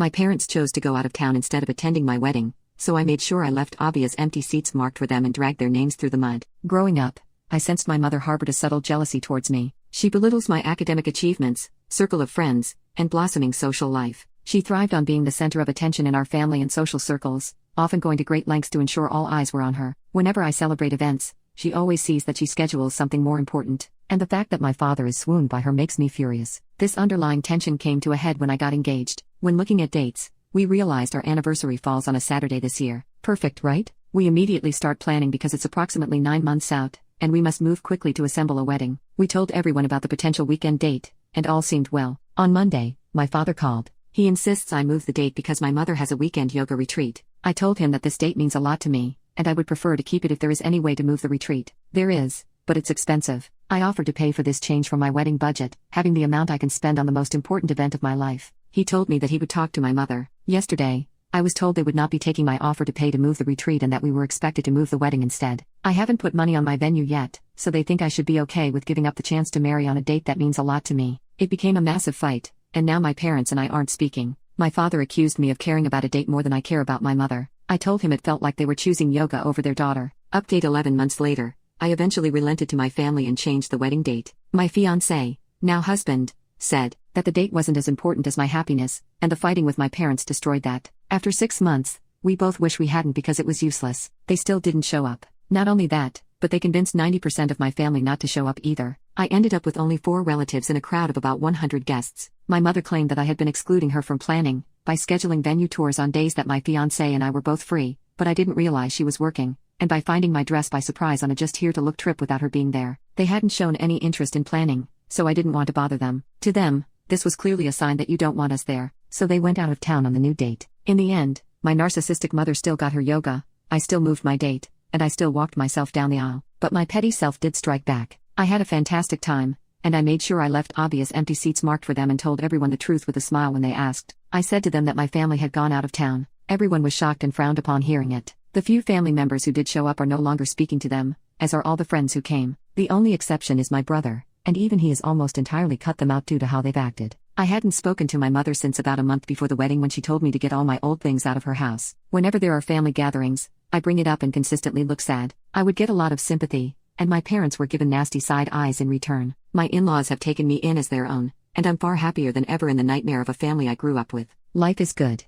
My parents chose to go out of town instead of attending my wedding, so I made sure I left obvious empty seats marked for them and dragged their names through the mud. Growing up, I sensed my mother harbored a subtle jealousy towards me. She belittles my academic achievements, circle of friends, and blossoming social life. She thrived on being the center of attention in our family and social circles, often going to great lengths to ensure all eyes were on her. Whenever I celebrate events, she always sees that she schedules something more important, and the fact that my father is swooned by her makes me furious. This underlying tension came to a head when I got engaged. When looking at dates, we realized our anniversary falls on a Saturday this year. Perfect, right? We immediately start planning because it's approximately 9 months out, and we must move quickly to assemble a wedding. We told everyone about the potential weekend date, and all seemed well. On Monday, my father called. He insists I move the date because my mother has a weekend yoga retreat. I told him that this date means a lot to me, and I would prefer to keep it if there is any way to move the retreat. There is, but it's expensive. I offered to pay for this change from my wedding budget, having the amount I can spend on the most important event of my life. He told me that he would talk to my mother. Yesterday, I was told they would not be taking my offer to pay to move the retreat and that we were expected to move the wedding instead. I haven't put money on my venue yet, so they think I should be okay with giving up the chance to marry on a date that means a lot to me. It became a massive fight, and now my parents and I aren't speaking. My father accused me of caring about a date more than I care about my mother. I told him it felt like they were choosing yoga over their daughter. Update 11 months later, I eventually relented to my family and changed the wedding date. My fiancé, now husband, said that the date wasn't as important as my happiness, and the fighting with my parents destroyed that. After 6 months, we both wish we hadn't because it was useless. They still didn't show up. Not only that, but they convinced 90% of my family not to show up either. I ended up with only 4 relatives in a crowd of about 100 guests. My mother claimed that I had been excluding her from planning by scheduling venue tours on days that my fiancé and I were both free, but I didn't realize she was working, and by finding my dress by surprise on a just here to look trip without her being there. They hadn't shown any interest in planning, so I didn't want to bother them. To them, this was clearly a sign that you don't want us there, so they went out of town on the new date. In the end, my narcissistic mother still got her yoga, I still moved my date, and I still walked myself down the aisle. But my petty self did strike back. I had a fantastic time, and I made sure I left obvious empty seats marked for them and told everyone the truth with a smile when they asked. I said to them that my family had gone out of town. Everyone was shocked and frowned upon hearing it. The few family members who did show up are no longer speaking to them, as are all the friends who came. The only exception is my brother, and even he has almost entirely cut them out due to how they've acted. I hadn't spoken to my mother since about a month before the wedding when she told me to get all my old things out of her house. Whenever there are family gatherings, I bring it up and consistently look sad. I would get a lot of sympathy, and my parents were given nasty side eyes in return. My in-laws have taken me in as their own, and I'm far happier than ever in the nightmare of a family I grew up with. Life is good.